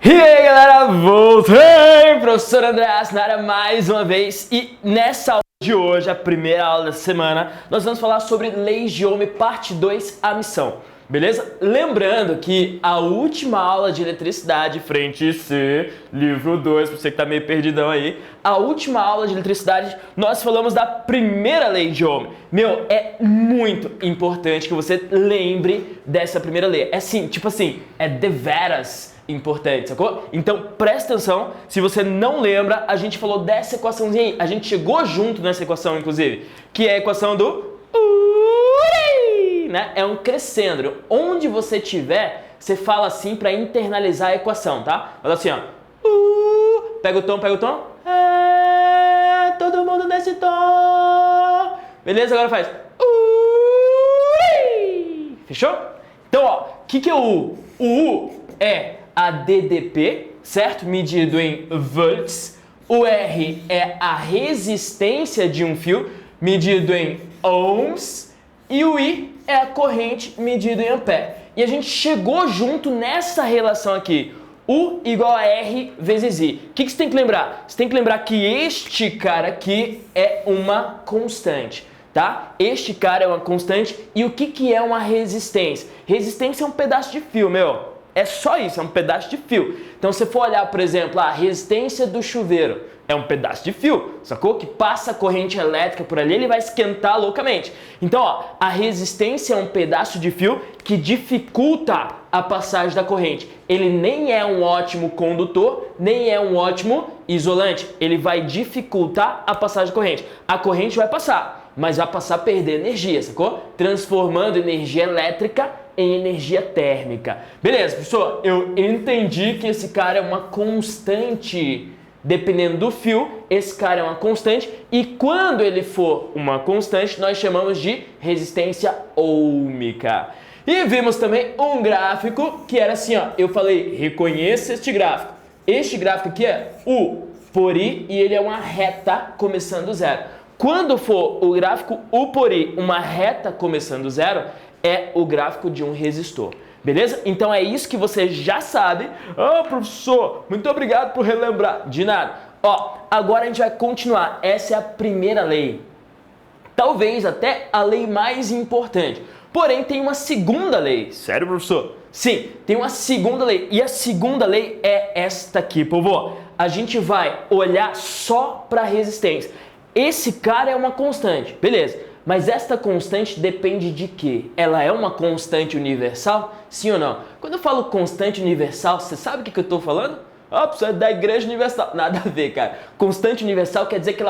E aí galera, voltei! Professor Andreas na área mais uma vez e nessa aula de hoje, a primeira aula da semana, nós vamos falar sobre Leis de Ohm, parte 2, a missão, beleza? Lembrando que a última aula de eletricidade, frente C, livro 2, pra você que tá meio perdidão aí, a última aula de eletricidade, nós falamos da primeira lei de Ohm. Meu, é muito importante que você lembre dessa primeira lei. É assim, tipo assim, é deveras importante, sacou? Então presta atenção, se você não lembra, a gente falou dessa equaçãozinha aí, a gente chegou junto nessa equação, inclusive, que é a equação do Uri, né? É um crescendo. Onde você tiver, você fala assim para internalizar a equação, tá? Fala assim, ó. Pega o tom, todo mundo nesse tom. Beleza? Agora faz Uri. Fechou? Então, ó, o que é o U? O U é a DDP, certo? Medido em volts. O R é a resistência de um fio, medido em ohms. E o I é a corrente, medido em ampere. E a gente chegou junto nessa relação aqui. U igual a R vezes I. O que você tem que lembrar? Você tem que lembrar que este cara aqui é uma constante, tá? Este cara é uma constante. E o que é uma resistência? Resistência é um pedaço de fio, meu. É só isso, é um pedaço de fio. Então, se você for olhar, por exemplo, a resistência do chuveiro, é um pedaço de fio, sacou? Que passa corrente elétrica por ali, ele vai esquentar loucamente. Então, ó, a resistência é um pedaço de fio que dificulta a passagem da corrente. Ele nem é um ótimo condutor, nem é um ótimo isolante. Ele vai dificultar a passagem da corrente. A corrente vai passar, mas vai passar a perder energia, sacou? Transformando energia elétrica em energia térmica. Beleza, professor, eu entendi que esse cara é uma constante. Dependendo do fio, esse cara é uma constante e quando ele for uma constante, nós chamamos de resistência ôhmica. E vimos também um gráfico que era assim, ó, eu falei, reconheça este gráfico. Este gráfico aqui é U por I e ele é uma reta começando do zero. Quando for o gráfico U por I, uma reta começando do zero, é o gráfico de um resistor. Beleza? Então é isso que você já sabe. Professor, muito obrigado por relembrar. De nada. Ó, agora a gente vai continuar. Essa é a primeira lei. Talvez até a lei mais importante. Porém, tem uma segunda lei. Sério, professor? Sim, tem uma segunda lei. E a segunda lei é esta aqui, povo. A gente vai olhar só para a resistência. Esse cara é uma constante, beleza. Mas esta constante depende de quê? Ela é uma constante universal? Sim ou não? Quando eu falo constante universal, você sabe o que eu estou falando? Você é da Igreja Universal. Nada a ver, cara. Constante universal quer dizer que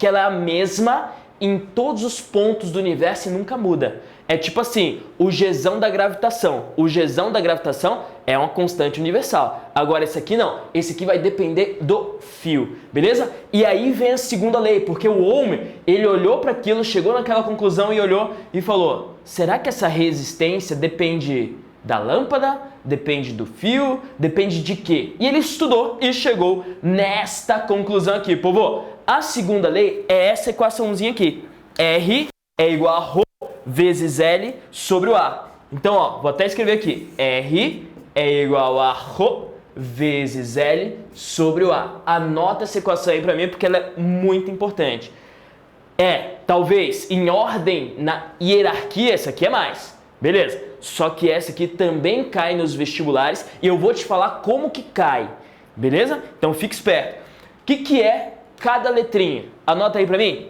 ela é a mesma em todos os pontos do universo e nunca muda. É tipo assim, o Gzão da gravitação. O Gzão da gravitação é uma constante universal. Agora esse aqui não. Esse aqui vai depender do fio, beleza? E aí vem a segunda lei, porque o Ohm, ele olhou para aquilo, chegou naquela conclusão e olhou e falou, será que essa resistência depende da lâmpada? Depende do fio? Depende de quê? E ele estudou e chegou nesta conclusão aqui, povo. A segunda lei é essa equaçãozinha aqui. R é igual a ρ vezes L sobre o A. Então, ó, vou até escrever aqui. R é igual a ρ vezes L sobre o A. Anota essa equação aí pra mim porque ela é muito importante. Talvez, em ordem, na hierarquia, essa aqui é mais. Beleza. Só que essa aqui também cai nos vestibulares e eu vou te falar como que cai. Beleza? Então, fique esperto. O que é cada letrinha? Anota aí pra mim.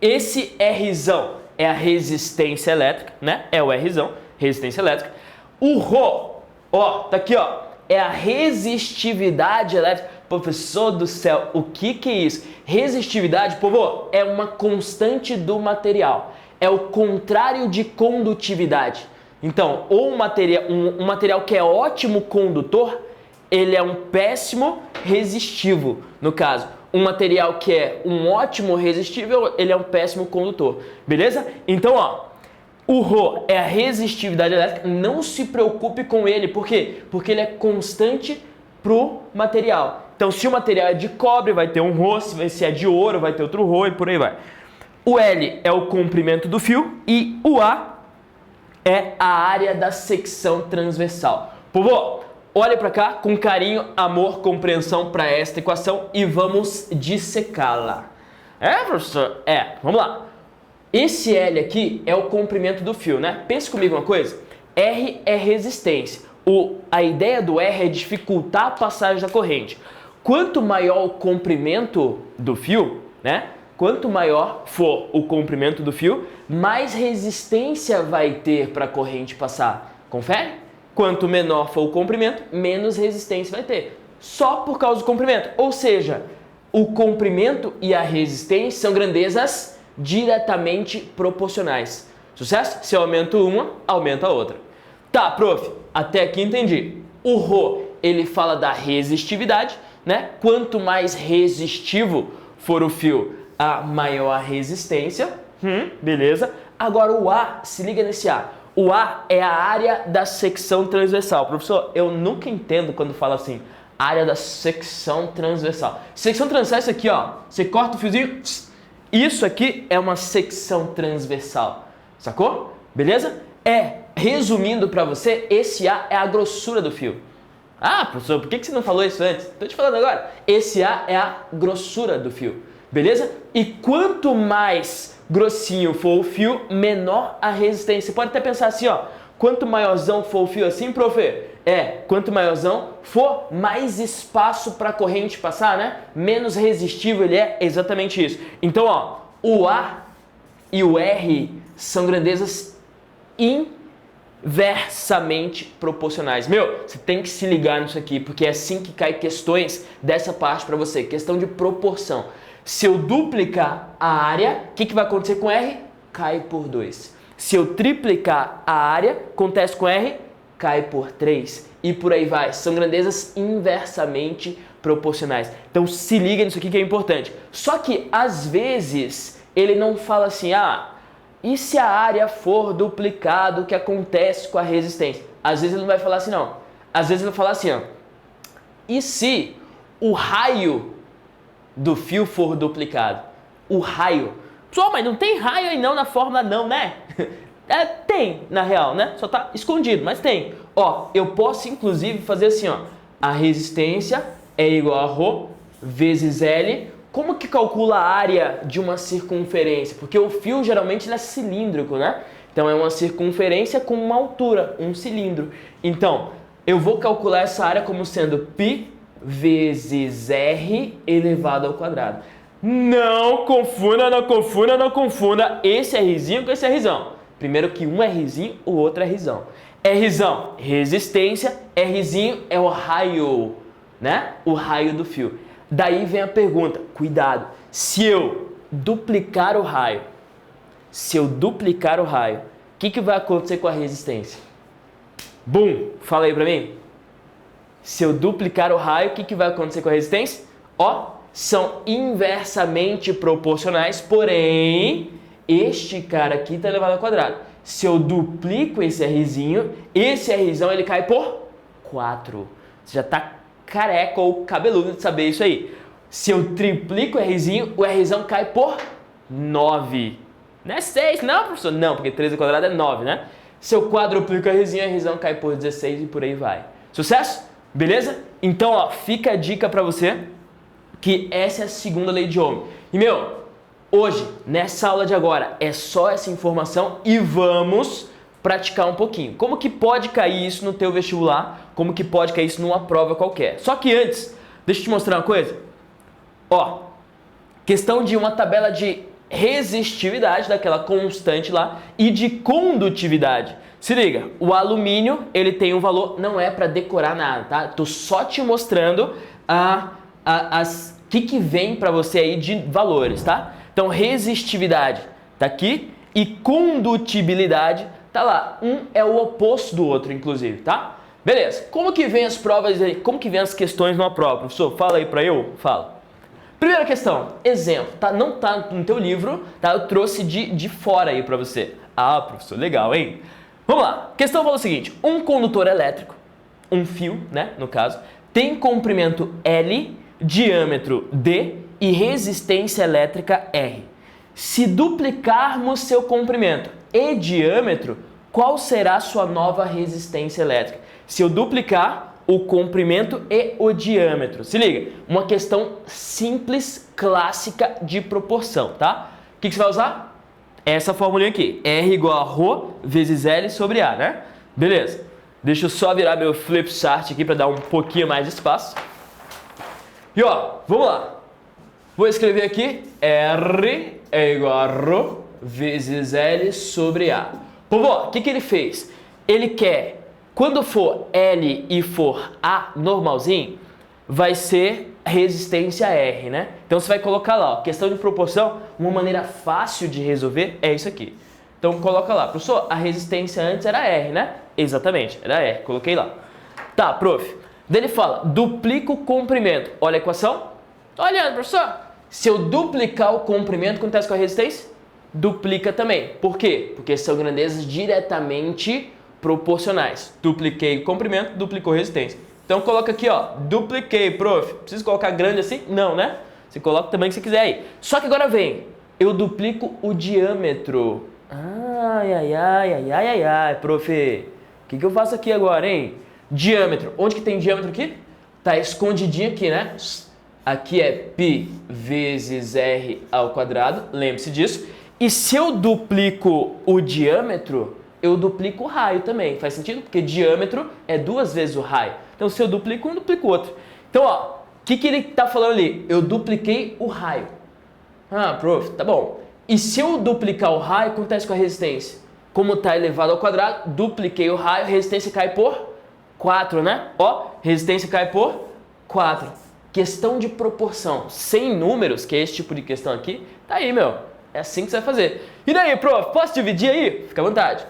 Esse Rzão é a resistência elétrica, né? É o Rzão, resistência elétrica. O Rho, ó, tá aqui, ó, é a resistividade elétrica. Professor do céu, o que é isso? Resistividade, povo, é uma constante do material. É o contrário de condutividade. Então, ou um material que é ótimo condutor, ele é um péssimo resistivo, no caso. Um material que é um ótimo resistível, ele é um péssimo condutor, beleza? Então, ó, o Rho é a resistividade elétrica, não se preocupe com ele, por quê? Porque ele é constante pro material. Então, se o material é de cobre, vai ter um Rho, se é de ouro, vai ter outro Rho e por aí vai. O L é o comprimento do fio e o A é a área da secção transversal. Povo, olhe para cá com carinho, amor, compreensão para esta equação e vamos dissecá-la. Professor? Vamos lá. Esse L aqui é o comprimento do fio, né? Pensa comigo uma coisa. R é resistência. A ideia do R é dificultar a passagem da corrente. Quanto maior o comprimento do fio, né? Quanto maior for o comprimento do fio, mais resistência vai ter para a corrente passar. Confere? Quanto menor for o comprimento, menos resistência vai ter. Só por causa do comprimento. Ou seja, o comprimento e a resistência são grandezas diretamente proporcionais. Sucesso? Se eu aumento uma, aumenta a outra. Tá, prof, até aqui entendi. O Rho, ele fala da resistividade, né? Quanto mais resistivo for o fio, a maior a resistência. Beleza. Agora o A, se liga nesse A. O A é a área da secção transversal. Professor, eu nunca entendo quando fala assim, área da secção transversal. Secção transversal é isso aqui, ó. Você corta o fiozinho, isso aqui é uma secção transversal. Sacou? Beleza? Resumindo para você, esse A é a grossura do fio. Professor, por que você não falou isso antes? Tô te falando agora. Esse A é a grossura do fio. Beleza? E quanto mais grossinho for o fio, menor a resistência. Você pode até pensar assim, ó. Quanto maiorzão for o fio assim, prof? Quanto maiorzão for, mais espaço para a corrente passar, né? Menos resistivo ele é, exatamente isso. Então, ó, o A e o R são grandezas inversamente proporcionais. Você tem que se ligar nisso aqui, porque é assim que cai questões dessa parte para você. Questão de proporção. Se eu duplicar a área, o que vai acontecer com R? Cai por 2. Se eu triplicar a área, acontece com R? Cai por 3. E por aí vai. São grandezas inversamente proporcionais. Então se liga nisso aqui que é importante. Só que às vezes ele não fala assim, e se a área for duplicada, o que acontece com a resistência? Às vezes ele não vai falar assim não. Às vezes ele vai falar assim, e se o raio do fio for duplicado? O raio. Pessoal, mas não tem raio aí não na fórmula não, né? Tem, na real, né? Só tá escondido, mas tem. Eu posso inclusive fazer assim, a resistência é igual a Rho vezes L. Como que calcula a área de uma circunferência? Porque o fio geralmente ele é cilíndrico, né? Então é uma circunferência com uma altura, um cilindro. Então, eu vou calcular essa área como sendo π vezes R elevado ao quadrado. Não confunda, não confunda, não confunda esse Rzinho com esse Rzão. Primeiro que um é Rzinho, o outro é Rzão. Rzão, resistência, Rzinho é o raio, né? O raio do fio. Daí vem a pergunta, cuidado, se eu duplicar o raio, o que vai acontecer com a resistência? Bum, fala aí pra mim. Se eu duplicar o raio, o que vai acontecer com a resistência? São inversamente proporcionais, porém, este cara aqui está elevado ao quadrado. Se eu duplico esse Rzinho, esse Rzão ele cai por 4. Você já está careca ou cabeludo de saber isso aí. Se eu triplico o Rzinho, o Rzão cai por 9. Não é 6, não, professor? Não, porque 3 ao quadrado é 9, né? Se eu quadruplico o Rzinho, o Rzão cai por 16 e por aí vai. Sucesso? Beleza? Então, fica a dica para você que essa é a segunda lei de Ohm. E, hoje, nessa aula de agora, é só essa informação e vamos praticar um pouquinho. Como que pode cair isso no teu vestibular? Como que pode cair isso numa prova qualquer? Só que antes, deixa eu te mostrar uma coisa. Questão de uma tabela de resistividade, daquela constante lá, e de condutividade. Se liga, o alumínio, ele tem um valor, não é para decorar nada, tá? Tô só te mostrando que vem para você aí de valores, tá? Então, resistividade tá aqui e condutibilidade tá lá. Um é o oposto do outro, inclusive, tá? Beleza. Como que vem as provas aí? Como que vem as questões numa prova? Professor, fala aí para eu. Fala. Primeira questão, exemplo, tá? Não tá no teu livro, tá? Eu trouxe de fora aí para você. Professor, legal, hein? Vamos lá. A questão fala o seguinte: um condutor elétrico, um fio, né, no caso, tem comprimento L, diâmetro D e resistência elétrica R. Se duplicarmos seu comprimento e diâmetro, qual será sua nova resistência elétrica? Se eu duplicar o comprimento e o diâmetro. Se liga, uma questão simples, clássica de proporção, tá? O que você vai usar? Essa formulinha aqui, R igual a ρ vezes L sobre A, né? Beleza. Deixa eu só virar meu flip chart aqui para dar um pouquinho mais de espaço. E ó, vamos lá. Vou escrever aqui, R é igual a ρ vezes L sobre A. Povo, o que ele fez? Ele quer, quando for L e for A normalzinho, vai ser resistência R, né? Então você vai colocar lá, ó, questão de proporção, uma maneira fácil de resolver é isso aqui. Então coloca lá, professor, a resistência antes era R, né? Exatamente, era R, coloquei lá. Tá, prof. Daí ele fala, duplica o comprimento. Olha a equação. Olha, professor, se eu duplicar o comprimento, o que acontece com a resistência? Duplica também. Por quê? Porque são grandezas diretamente proporcionais. Dupliquei o comprimento, duplicou a resistência. Então coloca aqui, ó, dupliquei, prof. Precisa colocar grande assim? Não, né? Você coloca o tamanho que você quiser aí. Só que agora vem, eu duplico o diâmetro. Ai, prof. O que eu faço aqui agora, hein? Diâmetro. Onde que tem diâmetro aqui? Tá escondidinho aqui, né? Aqui é π vezes r ao quadrado, lembre-se disso. E se eu duplico o diâmetro, eu duplico o raio também. Faz sentido? Porque diâmetro é 2 vezes o raio. Então, se eu duplico um, duplico o outro. Então, ó, o que ele tá falando ali? Eu dupliquei o raio. Ah, prof, tá bom. E se eu duplicar o raio, o que acontece com a resistência? Como está elevado ao quadrado, dupliquei o raio, a resistência cai por 4, né? Ó, resistência cai por 4. Questão de proporção sem números, que é esse tipo de questão aqui, tá aí, meu. É assim que você vai fazer. E daí, prof, posso dividir aí? Fica à vontade.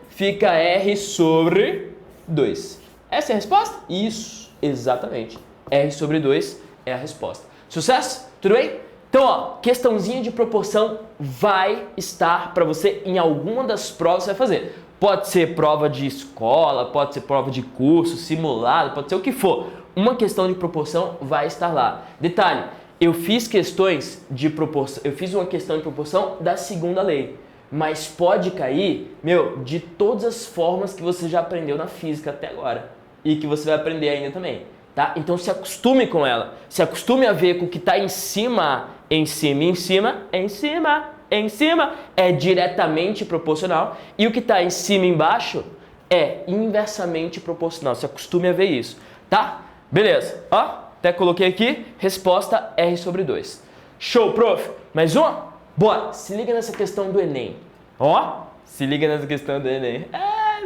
Fica R sobre 2. Essa é a resposta? Isso, exatamente. R sobre 2 é a resposta. Sucesso? Tudo bem? Então, ó, questãozinha de proporção vai estar para você em alguma das provas que você vai fazer. Pode ser prova de escola, pode ser prova de curso, simulado, pode ser o que for. Uma questão de proporção vai estar lá. Detalhe, eu fiz questões de proporção, eu fiz uma questão de proporção da segunda lei. Mas pode cair, meu, de todas as formas que você já aprendeu na física até agora. E que você vai aprender ainda também, tá? Então se acostume com ela. Se acostume a ver com o que está em cima, em cima, em cima, em cima, em cima. É diretamente proporcional. E o que está em cima e embaixo é inversamente proporcional. Se acostume a ver isso, tá? Beleza. Ó, até coloquei aqui, resposta R sobre 2. Show, prof. Mais uma? Bora. Se liga nessa questão do Enem. Ó, se liga nessa questão do Enem.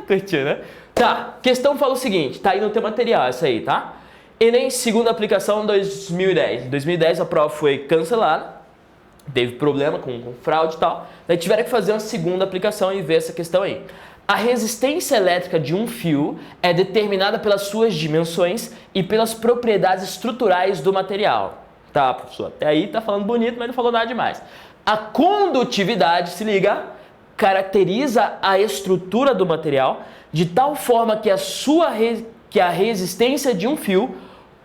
Curtiu, né? Tá, questão fala o seguinte, tá aí no teu material essa aí, tá? Enem, segunda aplicação 2010. Em 2010 a prova foi cancelada, teve problema com fraude e tal, daí tiveram que fazer uma segunda aplicação e ver essa questão aí. A resistência elétrica de um fio é determinada pelas suas dimensões e pelas propriedades estruturais do material. Tá, professor? Até aí tá falando bonito, mas não falou nada demais. A condutividade, se liga, caracteriza a estrutura do material de tal forma que a resistência de um fio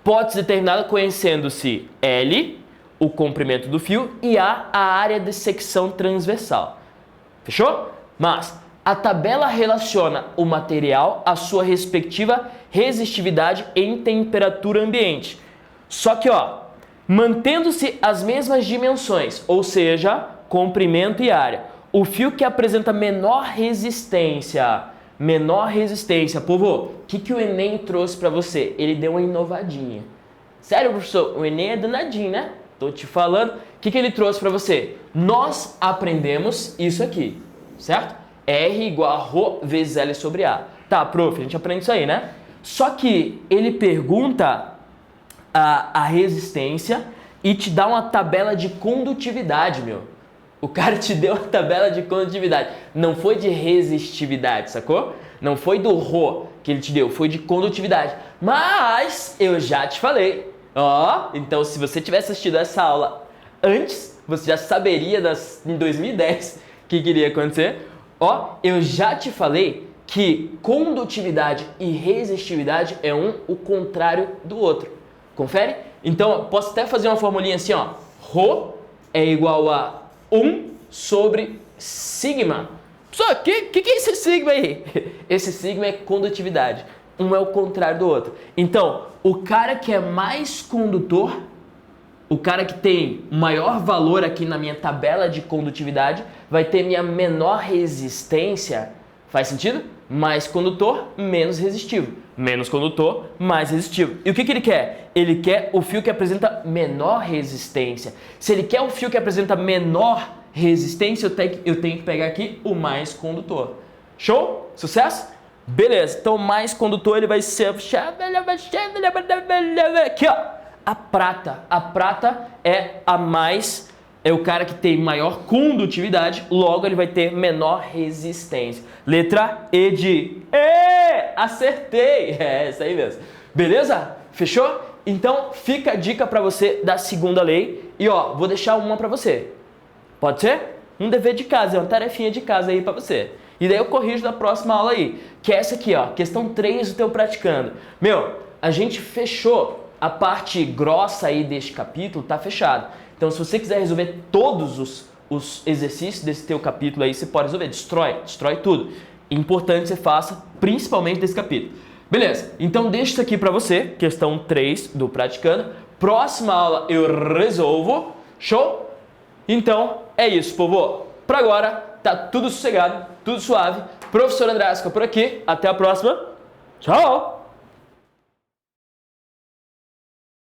pode ser determinada conhecendo-se L, o comprimento do fio, e A área de secção transversal. Fechou? Mas a tabela relaciona o material à sua respectiva resistividade em temperatura ambiente. Só que, ó, mantendo-se as mesmas dimensões, ou seja, comprimento e área. O fio que apresenta menor resistência, povo, o que o Enem trouxe para você? Ele deu uma inovadinha. Sério, professor, o Enem é danadinho, né? Tô te falando. O que ele trouxe para você? Nós aprendemos isso aqui, certo? R igual a ρ vezes L sobre A. Tá, prof, a gente aprende isso aí, né? Só que ele pergunta a resistência e te dá uma tabela de condutividade, meu. O cara te deu a tabela de condutividade. Não foi de resistividade, sacou? Não foi do ρ que ele te deu, foi de condutividade. Mas eu já te falei. Ó, então se você tivesse assistido essa aula antes, você já saberia em 2010 o que iria acontecer. Ó, eu já te falei que condutividade e resistividade é o contrário do outro. Confere? Então, posso até fazer uma formulinha assim, ó. Rho é igual a 1 sobre sigma. Só, que é esse sigma aí? Esse sigma é condutividade. um é o contrário do outro. Então, o cara que é mais condutor, o cara que tem maior valor aqui na minha tabela de condutividade, vai ter minha menor resistência. Faz sentido? Mais condutor, menos resistivo. Menos condutor, mais resistivo. E o que ele quer? Ele quer o fio que apresenta menor resistência. Se ele quer o fio que apresenta menor resistência, eu tenho que pegar aqui o mais condutor. Show? Sucesso? Beleza. Então, o mais condutor ele vai ser... Aqui, ó. A prata. A prata é a mais... É o cara que tem maior condutividade, logo ele vai ter menor resistência. Letra E de... Acertei! É, isso aí mesmo. Beleza? Fechou? Então, fica a dica para você da segunda lei. E ó, vou deixar uma para você. Pode ser? Um dever de casa, é uma tarefinha de casa aí para você. E daí eu corrijo na próxima aula aí, que é essa aqui, ó, questão 3 do teu praticando. Meu, a gente fechou a parte grossa aí deste capítulo, tá fechado. Então, se você quiser resolver todos os exercícios desse teu capítulo aí, você pode resolver. Destrói tudo. Importante que você faça, principalmente desse capítulo. Beleza, então deixa isso aqui pra você, questão 3 do praticando. Próxima aula eu resolvo. Show? Então, é isso, povo. Pra agora, tá tudo sossegado, tudo suave. Professor André Asca por aqui. Até a próxima. Tchau!